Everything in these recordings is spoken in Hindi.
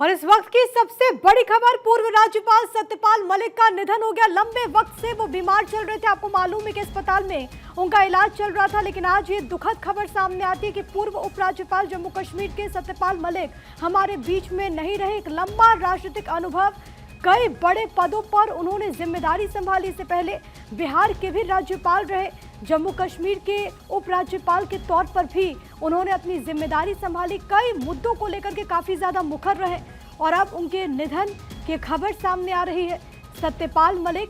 और इस वक्त की सबसे बड़ी खबर, पूर्व राज्यपाल सत्यपाल मलिक का निधन हो गया। लंबे वक्त से वो बीमार चल रहे थे। आपको मालूम है कि अस्पताल में उनका इलाज चल रहा था, लेकिन आज ये दुखद खबर सामने आती है कि पूर्व उपराज्यपाल जम्मू कश्मीर के सत्यपाल मलिक हमारे बीच में नहीं रहे। एक लंबा राजनीतिक अनुभव, कई बड़े पदों पर उन्होंने जिम्मेदारी संभाली। इससे पहले बिहार के भी राज्यपाल रहे, जम्मू कश्मीर के उपराज्यपाल के तौर पर भी उन्होंने अपनी जिम्मेदारी संभाली। कई मुद्दों को लेकर के काफी ज्यादा मुखर रहे और अब उनके निधन की खबर सामने आ रही है। सत्यपाल मलिक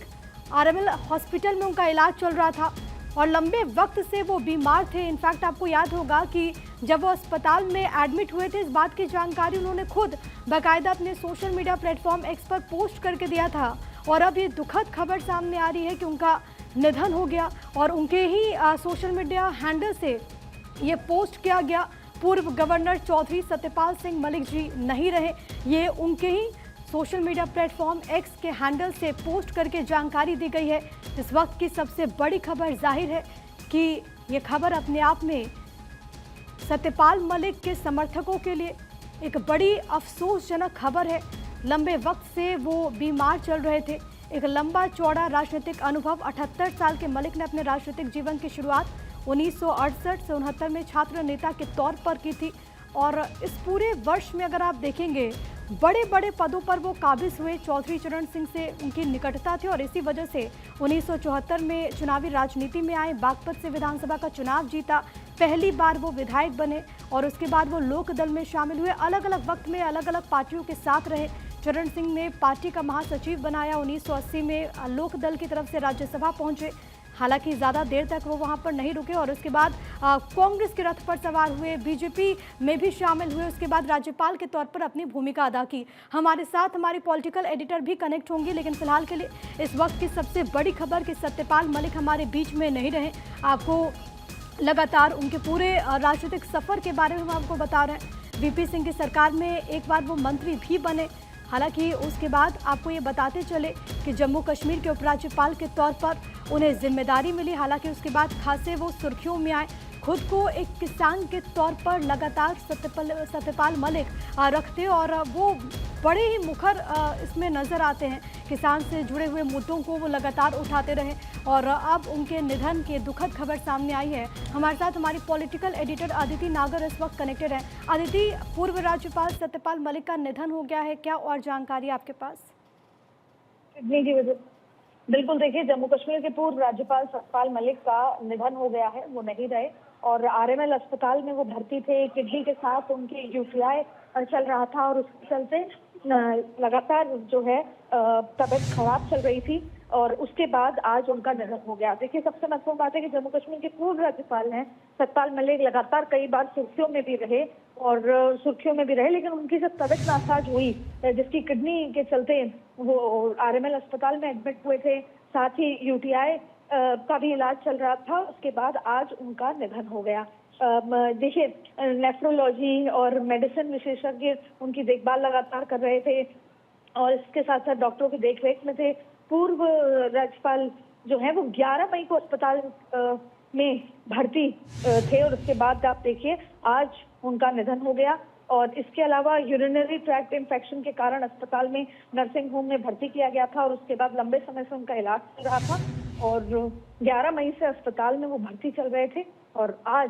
आरएमएल हॉस्पिटल में उनका इलाज चल रहा था और लंबे वक्त से वो बीमार थे। इनफैक्ट आपको याद होगा कि जब वो अस्पताल में एडमिट हुए थे, इस बात की जानकारी उन्होंने खुद बाकायदा अपने सोशल मीडिया प्लेटफॉर्म एक्स पर पोस्ट करके दिया था। और अब ये दुखद खबर सामने आ रही है कि उनका निधन हो गया और उनके ही सोशल मीडिया हैंडल से ये पोस्ट किया गया। पूर्व गवर्नर चौधरी सत्यपाल सिंह मलिक जी नहीं रहे, ये उनके ही सोशल मीडिया प्लेटफॉर्म एक्स के हैंडल से पोस्ट करके जानकारी दी गई है। इस वक्त की सबसे बड़ी खबर, जाहिर है कि ये खबर अपने आप में सत्यपाल मलिक के समर्थकों के लिए एक बड़ी अफसोसजनक खबर है। लंबे वक्त से वो बीमार चल रहे थे। एक लंबा चौड़ा राजनीतिक अनुभव, 78 साल के मलिक ने अपने राजनीतिक जीवन की शुरुआत 1968 से 69 में छात्र नेता के तौर पर की थी और इस पूरे वर्ष में अगर आप देखेंगे बड़े बड़े पदों पर वो काबिज हुए। चौधरी चरण सिंह से उनकी निकटता थी और इसी वजह से 1974 में चुनावी राजनीति में आए, बागपत से विधानसभा का चुनाव जीता, पहली बार वो विधायक बने और उसके बाद वो लोक दल में शामिल हुए। अलग अलग वक्त में अलग अलग पार्टियों के साथ रहे। चरण सिंह ने पार्टी का महासचिव बनाया। 1980 में लोक दल की तरफ से राज्यसभा पहुंचे, हालांकि ज़्यादा देर तक वो वहां पर नहीं रुके और उसके बाद कांग्रेस के रथ पर सवार हुए, बीजेपी में भी शामिल हुए। उसके बाद राज्यपाल के तौर पर अपनी भूमिका अदा की। हमारे साथ हमारी पॉलिटिकल एडिटर भी कनेक्ट होंगी, लेकिन फिलहाल के लिए इस वक्त की सबसे बड़ी खबर कि सत्यपाल मलिक हमारे बीच में नहीं रहे। आपको लगातार उनके पूरे राजनीतिक सफर के बारे में हम आपको बता रहे हैं। वीपी सिंह की सरकार में एक बार वो मंत्री भी बने, हालांकि उसके बाद आपको ये बताते चले कि जम्मू कश्मीर के उपराज्यपाल के तौर पर उन्हें जिम्मेदारी मिली। हालांकि उसके बाद खासे वो सुर्खियों में आए। खुद को एक किसान के तौर पर लगातार सत्यपाल मलिक रखते और वो बड़े ही मुखर इसमें नज़र आते हैं। किसान से जुड़े हुए मुद्दों को वो लगातार उठाते रहे और अब उनके निधन की दुखद खबर सामने आई है। हमारे साथ हमारी पॉलिटिकल एडिटर अदिति नागर इस वक्त कनेक्टेड है। अदिति, पूर्व राज्यपाल सत्यपाल मलिक का निधन हो गया है, क्या और जानकारी आपके पास? जी बिल्कुल, देखिए, जम्मू कश्मीर के पूर्व राज्यपाल सत्यपाल मलिक का निधन हो गया है। वो नहीं रहे और आरएमएल अस्पताल में वो भर्ती थे। किडनी के साथ उनकी यूटीआई चल रहा था और उसके चलते लगातार जो है तबीयत खराब चल रही थी और उसके बाद आज उनका निधन हो गया। देखिए, सबसे महत्वपूर्ण बात है कि जम्मू कश्मीर के पूर्व राज्यपाल हैं सत्यपाल मलिक, लगातार कई बार सुर्खियों में भी रहे लेकिन उनकी जब तबीयत नासाज हुई, जिसकी किडनी के चलते वो आरएमएल अस्पताल में एडमिट हुए थे, साथ ही यूटीआई का भी इलाज चल रहा था, उसके बाद आज उनका निधन हो गया। देखिए, नेफ्रोलॉजी और मेडिसिन विशेषज्ञ उनकी देखभाल लगातार कर रहे थे और इसके साथ साथ डॉक्टरों की देखरेख में थे। पूर्व राज्यपाल जो है वो 11 मई को अस्पताल में भर्ती थे और उसके बाद आप देखिए आज उनका निधन हो गया। और इसके अलावा यूरिनरी ट्रैक्ट इन्फेक्शन के कारण अस्पताल में नर्सिंग होम में भर्ती किया गया था और उसके बाद लंबे समय से उनका इलाज चल रहा था और 11 मई से अस्पताल में वो भर्ती चल रहे थे और आज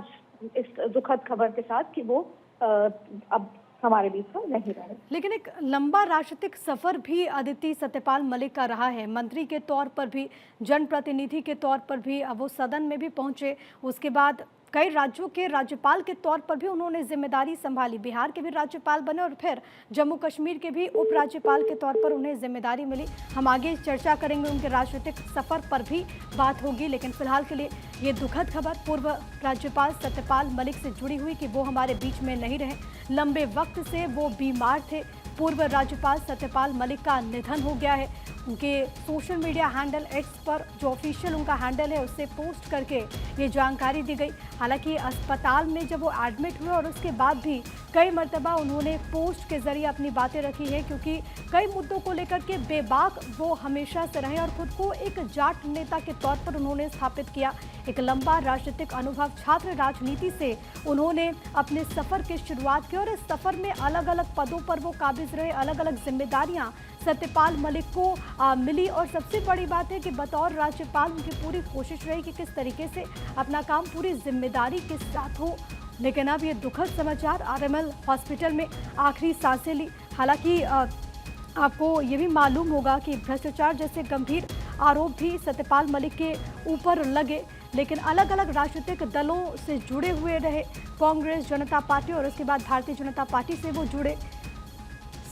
इस दुखद खबर के साथ कि वो अब हमारे बीच में नहीं रहे। लेकिन एक लंबा राजनीतिक सफर भी अदिति सत्यपाल मलिक का रहा है। मंत्री के तौर पर भी, जनप्रतिनिधि के तौर पर भी वो सदन में भी पहुंचे। उसके बाद कई राज्यों के राज्यपाल के तौर पर भी उन्होंने जिम्मेदारी संभाली। बिहार के भी राज्यपाल बने और फिर जम्मू कश्मीर के भी उपराज्यपाल के तौर पर उन्हें जिम्मेदारी मिली। हम आगे चर्चा करेंगे, उनके राजनीतिक सफर पर भी बात होगी, लेकिन फिलहाल के लिए ये दुखद खबर पूर्व राज्यपाल सत्यपाल मलिक से जुड़ी हुई कि वो हमारे बीच में नहीं रहे। लंबे वक्त से वो बीमार थे। पूर्व राज्यपाल सत्यपाल मलिक का निधन हो गया है। उनके सोशल मीडिया हैंडल एक्स पर जो ऑफिशियल उनका हैंडल है उससे पोस्ट करके ये जानकारी दी गई। हालांकि अस्पताल में जब वो एडमिट हुए और उसके बाद भी कई मर्तबा उन्होंने पोस्ट के जरिए अपनी बातें रखी है, क्योंकि कई मुद्दों को लेकर के बेबाक वो हमेशा से रहे और खुद को एक जाट नेता के तौर पर उन्होंने स्थापित किया। एक लंबा राजनीतिक अनुभव, छात्र राजनीति से उन्होंने अपने सफर की शुरुआत की और इस सफर में अलग अलग पदों पर वो काबिज रहे। अलग अलग जिम्मेदारियां सत्यपाल मलिक को मिली और सबसे बड़ी बात है कि बतौर राज्यपाल उनकी पूरी कोशिश रही कि किस तरीके से अपना काम पूरी जिम्मेदारी के साथ हो। लेकिन अब ये दुखद समाचार, आरएमएल हॉस्पिटल में आखिरी सांसें ली। हालांकि आपको ये भी मालूम होगा कि भ्रष्टाचार जैसे गंभीर आरोप भी सत्यपाल मलिक के ऊपर लगे, लेकिन अलग अलग राजनीतिक दलों से जुड़े हुए रहे। कांग्रेस, जनता पार्टी और उसके बाद भारतीय जनता पार्टी से वो जुड़े।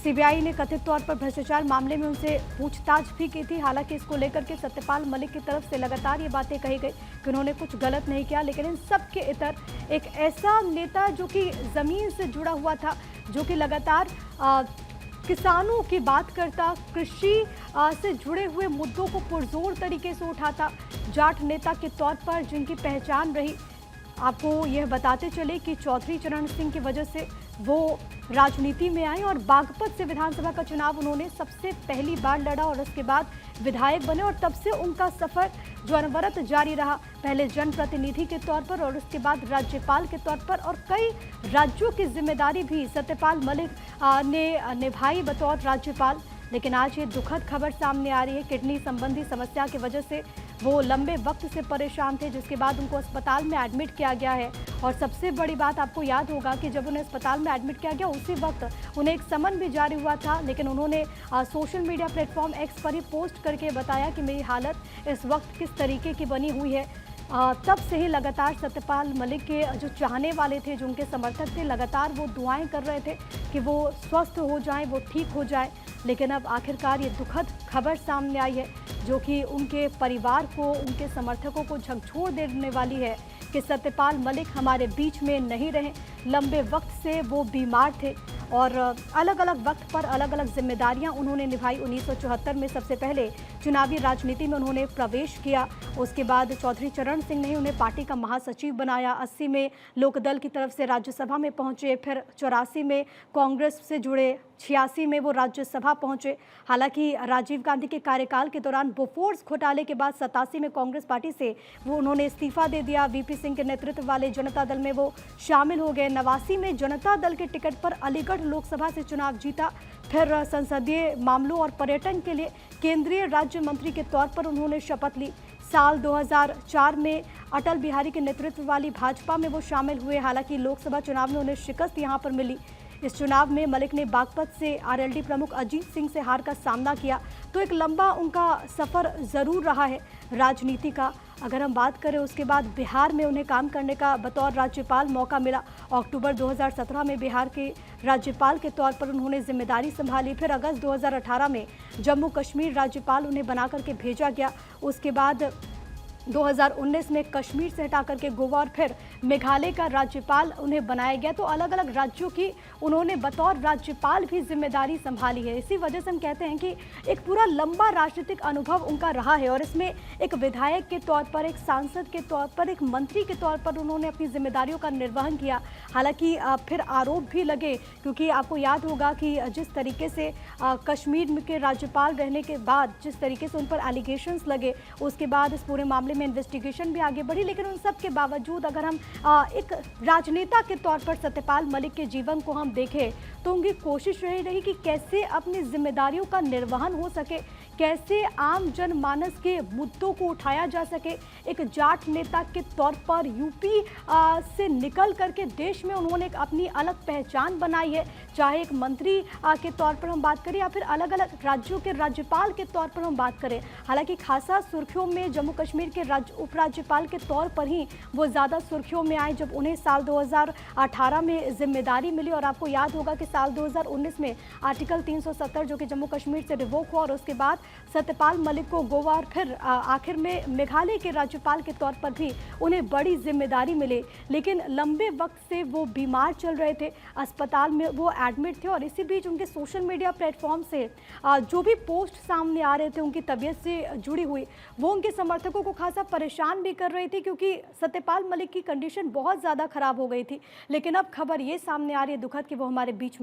सीबीआई ने कथित तौर पर भ्रष्टाचार मामले में उनसे पूछताछ भी की थी। हालांकि इसको लेकर के सत्यपाल मलिक की तरफ से लगातार ये बातें कही गई कि उन्होंने कुछ गलत नहीं किया, लेकिन इन सब के इतर एक ऐसा नेता जो कि ज़मीन से जुड़ा हुआ था, जो कि लगातार किसानों की बात करता, कृषि से जुड़े हुए मुद्दों को पुरजोर तरीके से उठाता, जाट नेता के तौर पर जिनकी पहचान रही। आपको यह बताते चले कि चौधरी चरण सिंह की वजह से वो राजनीति में आए और बागपत से विधानसभा का चुनाव उन्होंने सबसे पहली बार लड़ा और उसके बाद विधायक बने और तब से उनका सफर जो अनवरत जारी रहा, पहले जनप्रतिनिधि के तौर पर और उसके बाद राज्यपाल के तौर पर, और कई राज्यों की जिम्मेदारी भी सत्यपाल मलिक ने निभाई बतौर राज्यपाल। लेकिन आज ये दुखद खबर सामने आ रही है, किडनी संबंधी समस्या की वजह से वो लंबे वक्त से परेशान थे, जिसके बाद उनको अस्पताल में एडमिट किया गया है। और सबसे बड़ी बात, आपको याद होगा कि जब उन्हें अस्पताल में एडमिट किया गया उसी वक्त उन्हें एक समन भी जारी हुआ था, लेकिन उन्होंने सोशल मीडिया प्लेटफॉर्म एक्स पर ही पोस्ट करके बताया कि मेरी हालत इस वक्त किस तरीके की बनी हुई है। तब से ही लगातार सत्यपाल मलिक के जो चाहने वाले थे, जो उनके समर्थक थे, लगातार वो दुआएं कर रहे थे कि वो स्वस्थ हो जाएं, वो ठीक हो जाएं। लेकिन अब आखिरकार ये दुखद खबर सामने आई है, जो कि उनके परिवार को, उनके समर्थकों को झकझोर देने वाली है कि सत्यपाल मलिक हमारे बीच में नहीं रहे। लंबे वक्त से वो बीमार थे और अलग अलग वक्त पर अलग अलग जिम्मेदारियां उन्होंने निभाई। 1974 में सबसे पहले चुनावी राजनीति में उन्होंने प्रवेश किया। उसके बाद चौधरी चरण सिंह ने उन्हें पार्टी का महासचिव बनाया। 80 में लोकदल की तरफ से राज्यसभा में पहुंचे, फिर 84 में कांग्रेस से जुड़े, 86 में वो राज्यसभा पहुंचे। हालांकि राजीव गांधी के कार्यकाल के दौरान बोफोर्स घोटाले के बाद 87 में कांग्रेस पार्टी से वो उन्होंने इस्तीफा दे दिया। वीपी सिंह के नेतृत्व वाले जनता दल में वो शामिल हो गए। 89 में जनता दल के टिकट पर अलीगढ़ लोकसभा से चुनाव जीता। फिर संसदीय मामलों और पर्यटन के लिए केंद्रीय राज्य मंत्री के तौर पर उन्होंने शपथ ली। साल 2004 में अटल बिहारी के नेतृत्व वाली भाजपा में वो शामिल हुए। हालांकि लोकसभा चुनाव में उन्हें शिकस्त यहां पर मिली। इस चुनाव में मलिक ने बागपत से आरएलडी प्रमुख अजीत सिंह से हार का सामना किया। तो एक लंबा उनका सफ़र ज़रूर रहा है राजनीति का। अगर हम बात करें, उसके बाद बिहार में उन्हें काम करने का बतौर राज्यपाल मौका मिला। अक्टूबर 2017 में बिहार के राज्यपाल के तौर पर उन्होंने जिम्मेदारी संभाली। फिर अगस्त 2018 में जम्मू कश्मीर राज्यपाल उन्हें बना करके भेजा गया। उसके बाद 2019 में कश्मीर से हटा करके गोवा और फिर मेघालय का राज्यपाल उन्हें बनाया गया। तो अलग अलग राज्यों की उन्होंने बतौर राज्यपाल भी जिम्मेदारी संभाली है। इसी वजह से हम कहते हैं कि एक पूरा लंबा राजनीतिक अनुभव उनका रहा है और इसमें एक विधायक के तौर पर, एक सांसद के तौर पर, एक मंत्री के तौर पर उन्होंने अपनी जिम्मेदारियों का निर्वहन किया। हालांकि फिर आरोप भी लगे, क्योंकि आपको याद होगा कि जिस तरीके से कश्मीर के राज्यपाल रहने के बाद जिस तरीके से उन पर एलिगेशंस लगे, उसके बाद इस पूरे मामले में इन्वेस्टिगेशन भी आगे बढ़ी। लेकिन उन सब के बावजूद अगर हम एक राजनेता के तौर पर सत्यपाल मलिक के जीवन को हम देखें, तो उनकी कोशिश रही कि कैसे अपनी जिम्मेदारियों का निर्वहन हो सके, कैसे आम जनमानस के मुद्दों को उठाया जा सके। एक जाट नेता के तौर पर यूपी से निकल करके देश में उन्होंने एक अपनी अलग पहचान बनाई है, चाहे एक मंत्री के तौर पर हम बात करें या फिर अलग अलग राज्यों के राज्यपाल के तौर पर हम बात करें। हालांकि खासा सुर्खियों में जम्मू कश्मीर के उपराज्यपाल के तौर पर ही वो ज़्यादा सुर्खियों में आए, जब उन्हें साल 2018 में जिम्मेदारी मिली। और आपको याद होगा कि साल 2019 में आर्टिकल 370 जो कि जम्मू कश्मीर से रिवोक हुआ और उसके बाद सत्यपाल मलिक को गोवा और फिर आखिर में मेघालय के राज्यपाल के तौर पर भी उन्हें बड़ी जिम्मेदारी मिली। लेकिन लंबे वक्त से वो बीमार चल रहे थे, अस्पताल में वो एडमिट थे और इसी बीच उनके सोशल मीडिया प्लेटफॉर्म से जो भी पोस्ट सामने आ रहे थे उनकी तबीयत से जुड़ी हुई, वो उनके समर्थकों को खास सा परेशान भी कर रही थी, क्योंकि सत्यपाल मलिक की कंडीशन बहुत ज़्यादा खराब हो गई थी। लेकिन अब खबर ये सामने आ रही है दुखद कि वो हमारे बीच में